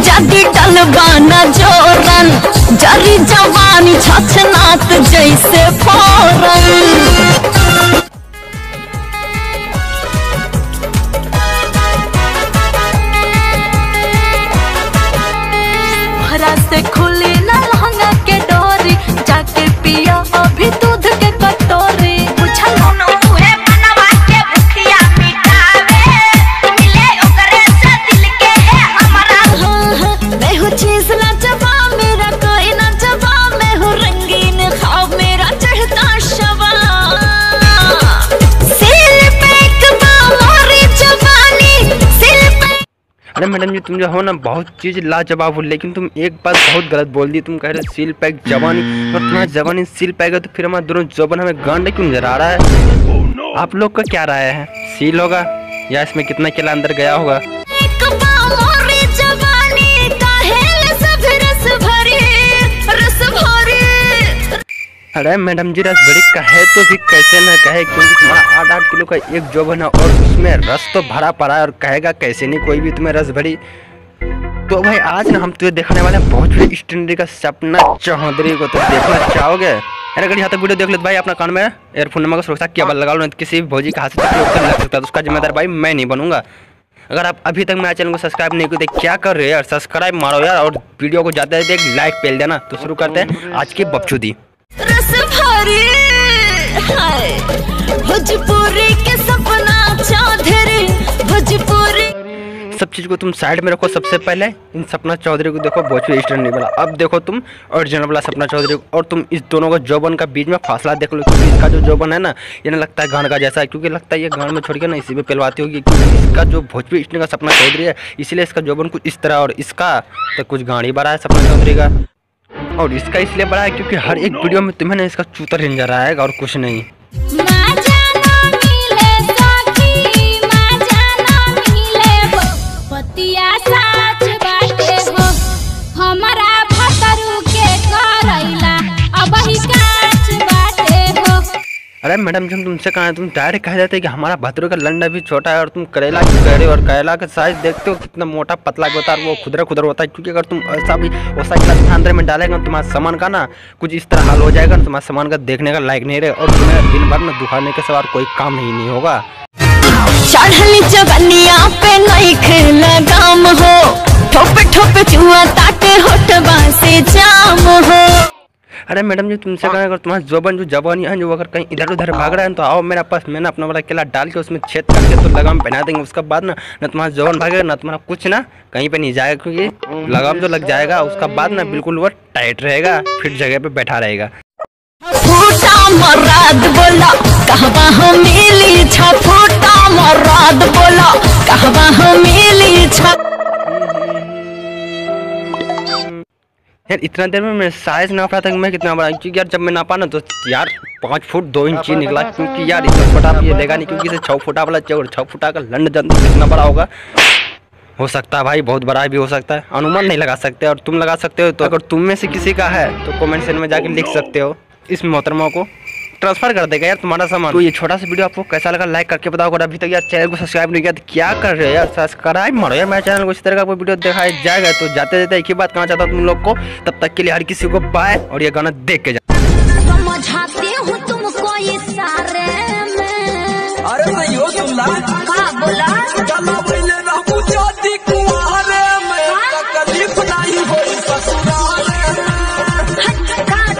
जदी डलबाना जोरन जरी जवानी छछनात जैसे फौरन। से खुली न लहंगा के डोरी जाके पिया अभी दूध के कटोरी। मैं हूँ चीज ना जवा मेरा कोई ना जवा, मैं हूँ रंगीन ख्वाब मेरा चढ़ता शवा। सिल पे मोरी जवानी सिल पे। अरे मैडम जी तुम जो हो ना बहुत चीज लाजवाब हो, लेकिन तुम एक बात बहुत गलत बोल दी। तुम कह रहे सील पैक जवानी, और तुम्हारा जवानी सील पैक है तो फिर हमारे दोनों जवान हमें गांड क्यों नजर आ रहा है? आप लोग का क्या राय है, सील होगा या इसमें कितना केला अंदर गया होगा? अरे मैडम जी रस भरी कहे तो भी कैसे न कहे, क्योंकि तुम्हारा 8-8 किलो का एक जौवन है और उसमें रस तो भरा पड़ा है, और कहेगा कैसे नहीं कोई भी तुम्हें रस भरी। तो भाई आज ना हम तुझे दिखाने वाले हैं भोजपुरी स्टैंडर्ड का सपना चौधरी को। तो देखना चाहोगे? अरे अगर यहाँ तक वीडियो देख लो भाई अपना कान में एयरफोन नंबर का सुरक्षा केबल लगा लो, नहीं किसी भी भौजी का हाथ से लग सकता है, उसका जिम्मेदार भाई मैं नहीं बनूंगा। अगर आप अभी तक मेरे चैनल को सब्सक्राइब नहीं किए क्या कर रहे हो यार, सब्सक्राइब मारो यार, और वीडियो को जाते जाते एक लाइक पेल देना। तो शुरू करते हैं आज की बकचोदी। रस भरी भोजपुरी के सपना चौधरी, भोजपुरी। सब चीज को तुम साइड में रखो, सबसे पहले इन सपना चौधरी को देखो भोजपुरी स्टैंडर्ड वाला, अब देखो तुम ओरिजिनल वाला सपना चौधरी को, और तुम इस दोनों का जौबन का बीच में फासला देख लो, क्योंकि इसका जो जौबन है ना ये ना लगता है गान का जैसा है, क्योंकि लगता है ये गान में छोड़ के ना इसी पे पिलवाती होगी, क्योंकि इसका जो भोजपुरी स्टैंडर्ड का सपना चौधरी है इसलिए इसका जौबन कुछ इस तरह, और इसका तो कुछ गाड़ी बड़ा है सपना चौधरी का, और इसका इसलिए बड़ा है क्योंकि हर एक वीडियो में तुम्हें ना इसका चूतर नजर आएगा और कुछ नहीं। अरे मैडम जी हम तुमसे कहा तुम डायरेक्ट कह देते कि हमारा भतरू का लंडा भी छोटा है, और तुम करेला की कह रहे हो, और करेला का साइज देखते हो कितना मोटा पतला होता है, वो खुदरा खुदरा होता है, क्योंकि अगर तुम ऐसा भी वैसा गिलास अंदर में डालेगा तुम्हारा सामान का ना कुछ इस तरह हाल हो जाएगा, तुम्हारा सामान का देखने का लायक नहीं रहे, और तुम्हें दिन भर ना दुखाने के सवार कोई काम नहीं होगा। चढ़ली जवनिया पे नहीं लगाम हो, ठोपे ठोपे चुआ ताटे होठबा से जाम हो। अरे मैडम जी तुमसे कहा अगर तुम्हारा जौबन जो जवानी है जो अगर कहीं इधर उधर भाग रहा है तो आओ मेरे पास, मैंने अपना वाला केला डाल के उसमें छेद करके तो लगाम पहना देंगे, उसका बाद ना तुम्हारा जौबन भागेगा ना तुम्हारा कुछ ना कहीं पे नहीं जाएगा, क्योंकि लगाम जो लग जाएगा उसका बाद ना बिल्कुल वो टाइट रहेगा, फिर जगह पे बैठा रहेगा। फूटा मराद बोला कहवा हम मिली छा, फूटा मराद बोला कहवा हम मिली छा। यार इतना देर में मैं साइज नाप रहा था कि मैं कितना बड़ा, क्योंकि यार जब मैं नापा ना तो यार 5 फुट 2 इंच निकला, क्योंकि यार इतना फुटा ये लेगा नहीं, क्योंकि इसे 6 फुटा वाला चाहिए, और 6 फुटा का लंड जनता कितना बड़ा होगा, हो सकता है भाई बहुत बड़ा भी हो सकता है, अनुमान नहीं लगा सकते, और तुम लगा सकते हो। तो अगर तुम में से किसी का है तो कमेंट सेक्शन में जाके लिख सकते हो, इस मोहतरमा को ट्रांसफर कर देगा यार तुम्हारा सामान। तो ये छोटा सा वीडियो आपको कैसा लगा लाइक करके बताओ, अगर अभी तक यार चैनल को सब्सक्राइब नहीं किया तो क्या कर रहे हो यार, सब्सक्राइब मारो यार मेरे चैनल को, इस तरह का कोई वीडियो दिखाया जाएगा। तो जाते जाते एक ही बात कहना चाहता हूँ तुम लोग को, तब तक के लिए हर किसी को बाय, और ये गाना देख के जा। समझाती हूँ तुमको इशारे में। अरे नहीं हो तुम बोला